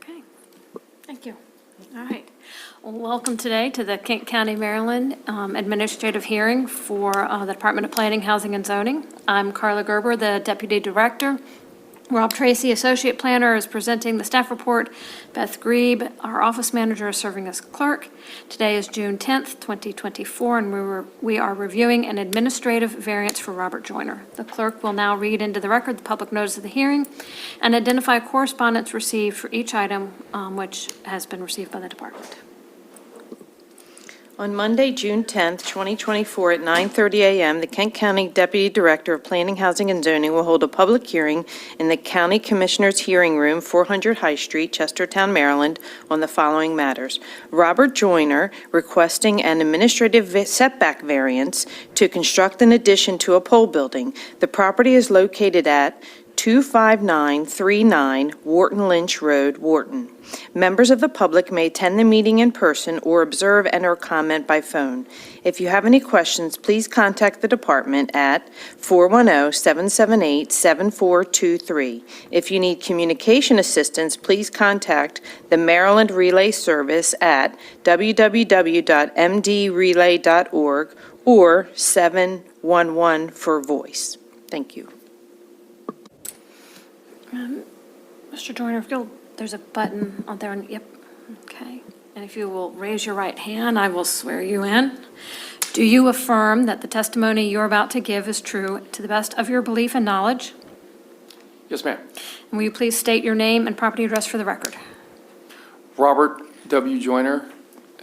Okay, thank you. All right. Well, welcome today to the Kent County, Maryland administrative hearing for the Department of Planning, Housing, and Zoning. I'm Carla Gerber, the Deputy Director. Rob Tracy, Associate Planner, is presenting the staff report. Beth Grebe, our Office Manager, is serving as clerk. Today is June 10th, 2024, and we are reviewing an administrative variance for Robert Joyner. The clerk will now read into the record the public notice of the hearing and identify correspondence received for each item which has been received by the department. On Monday, June 10th, 2024, at 9:30 a.m., the Kent County Deputy Director of Planning, Housing, and Zoning will hold a public hearing in the County Commissioners' Hearing Room, 400 High Street, Chestertown, Maryland, on the following matters. Robert Joyner requesting an administrative setback variance to construct an addition to a pole building. The property is located at 25939 Wharton Lynch Road, Wharton. Members of the public may attend the meeting in person or observe and/or comment by phone. If you have any questions, please contact the department at 410-778-7423. If you need communication assistance, please contact the Maryland Relay Service at www.mdrelay.org or 711 for voice. Thank you. Mr. Joyner, if there's a button on there. Yep. Okay. And if you will raise your right hand, I will swear you in. Do you affirm that the testimony you're about to give is true to the best of your belief and knowledge? Yes, ma'am. And will you please state your name and property address for the record? Robert W. Joyner,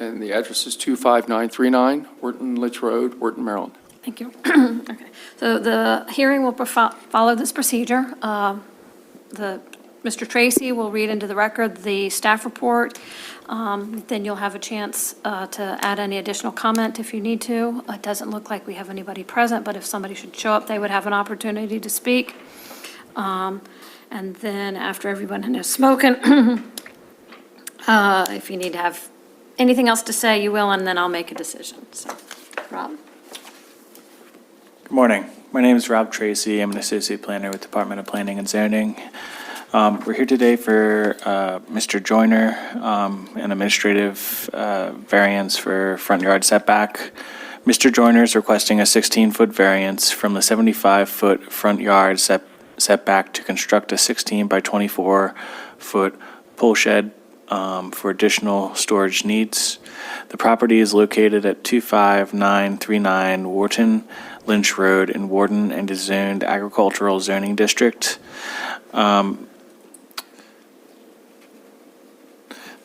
and the address is 25939 Wharton Lynch Road, Wharton, Maryland. Thank you. Okay. So the hearing will follow this procedure. Mr. Tracy will read into the record the staff report. Then you'll have a chance to add any additional comment if you need to. It doesn't look like we have anybody present, but if somebody should show up, they would have an opportunity to speak. And then after everyone has spoken, if you need to have anything else to say, you will, and then I'll make a decision. So, Rob? Good morning. My name is Rob Tracy. I'm an associate planner with Department of Planning and Zoning. We're here today for Mr. Joyner, an administrative variance for front yard setback. Mr. Joyner is requesting a 16-foot variance from the 75-foot front yard setback to construct a 16 by 24-foot pole shed for additional storage needs. The property is located at 25939 Wharton Lynch Road in Wharton and is zoned agricultural zoning district.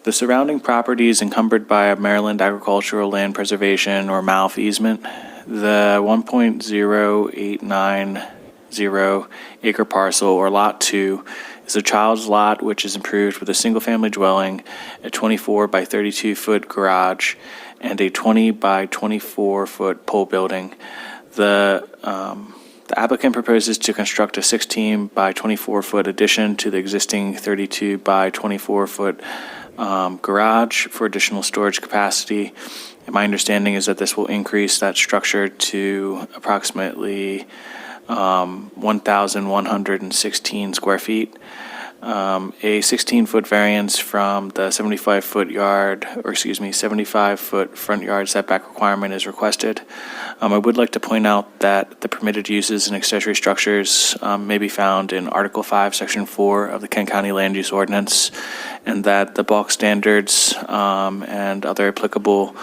The surrounding property is encumbered by a Maryland Agricultural Land Preservation or MALF easement. The 1.0890 acre parcel, or Lot 2, is a child's lot which is improved with a single-family dwelling, a 24 by 32-foot garage, and a 20 by 24-foot pole building. The applicant proposes to construct a 16 by 24-foot addition to the existing 32 by 24-foot garage for additional storage capacity. And my understanding is that this will increase that structure to approximately 1,116 square feet. A 16-foot variance from the 75-foot front yard setback requirement is requested. I would like to point out that the permitted uses and accessory structures may be found in Article 5, Section 4 of the Kent County Land Use Ordinance, and that the bulk standards and other applicable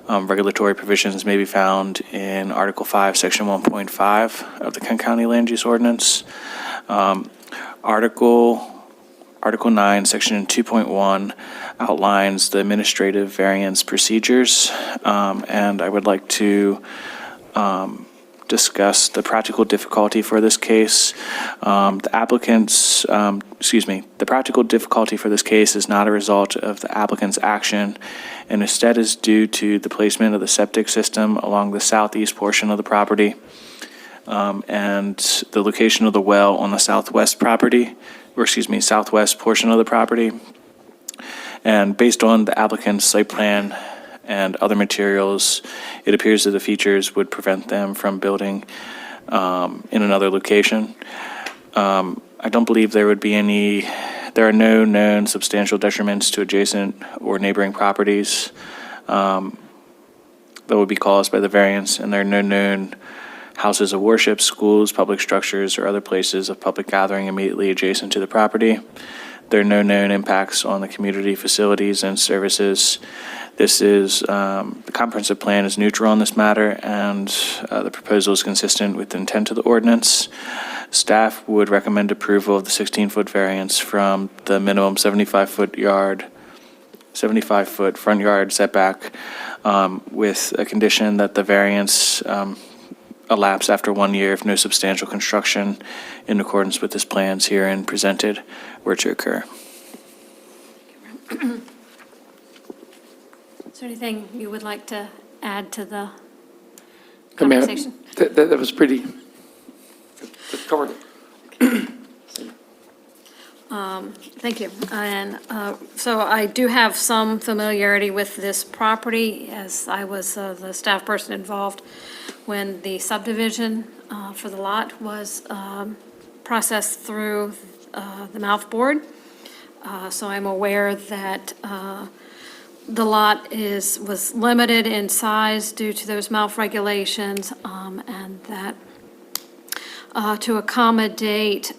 regulatory provisions may be found in Article 5, Section 1.5 of the Kent County Land Use Ordinance. Article 9, Section 2.1 outlines the administrative variance procedures, and I would like to discuss the practical difficulty for this case. The practical difficulty for this case is not a result of the applicant's action, and instead is due to the placement of the septic system along the southeast portion of the property, and the location of the well on the southwest portion of the property. And based on the applicant's site plan and other materials, it appears that the features would prevent them from building in another location. I don't believe there would be any There are no known substantial detriments to adjacent or neighboring properties that would be caused by the variance, and there are no known houses of worship, schools, public structures, or other places of public gathering immediately adjacent to the property. There are no known impacts on the community facilities and services. The comprehensive plan is neutral on this matter, and the proposal is consistent with the intent of the ordinance. Staff would recommend approval of the 16-foot variance from the minimum 75-foot front yard setback with a condition that the variance elapse after 1 year if no substantial construction in accordance with this plans herein presented were to occur. Is there anything you would like to add to the I mean, conversation? that was pretty, that covered it. Thank you. And so I do have some familiarity with this property, as I was the staff person involved when the subdivision for the lot was processed through the mouth board. So I'm aware that the lot was limited in size due to those mouth regulations, and that to accommodate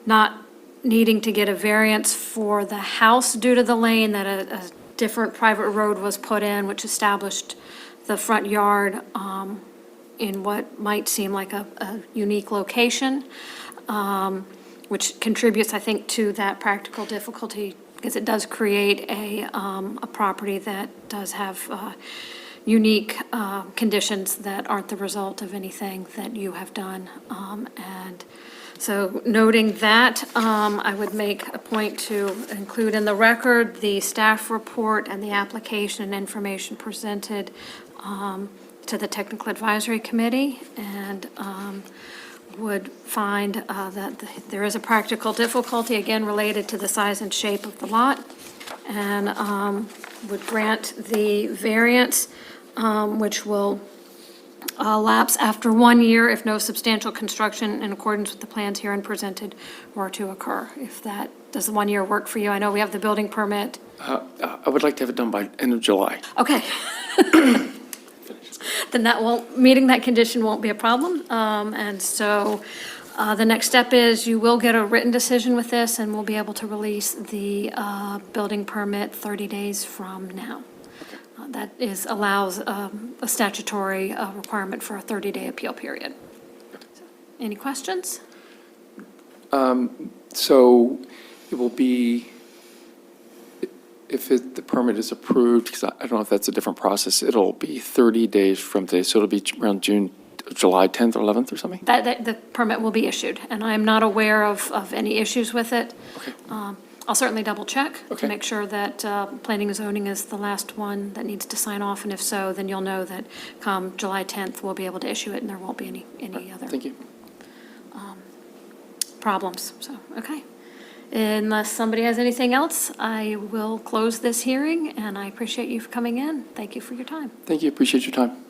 not needing to get a variance for the house due to the lane, that a different private road was put in, which established the front yard in what might seem like a unique location, which contributes, I think, to that practical difficulty, because it does create a property that does have unique conditions that aren't the result of anything that you have done. And so noting that, I would make a point to include in the record the staff report and the application and information presented to the Technical Advisory Committee, and would find that there is a practical difficulty, again, related to the size and shape of the lot, and would grant the variance, which will lapse after 1 year if no substantial construction in accordance with the plans herein presented were to occur. If that, does the 1 year work for you? I know we have the building permit. I would like to have it done by end of July. Okay. Then meeting that condition won't be a problem. And so the next step is you will get a written decision with this, and we'll be able to release the building permit 30 days from now. That allows a statutory requirement for a 30-day appeal period. Any questions? So it will be, if the permit is approved, because I don't know if that's a different process, it'll be 30 days from today, so it'll be around July 10th or 11th or something? The permit will be issued, and I am not aware of any issues with it. Okay. I'll certainly double-check to Okay. make sure that Planning and Zoning is the last one that needs to sign off, and if so, then you'll know that come July 10th, we'll be able to issue it, and there won't be any other Thank you. problems, so, okay. Unless somebody has anything else, I will close this hearing, and I appreciate you for coming in. Thank you for your time. Thank you, appreciate your time.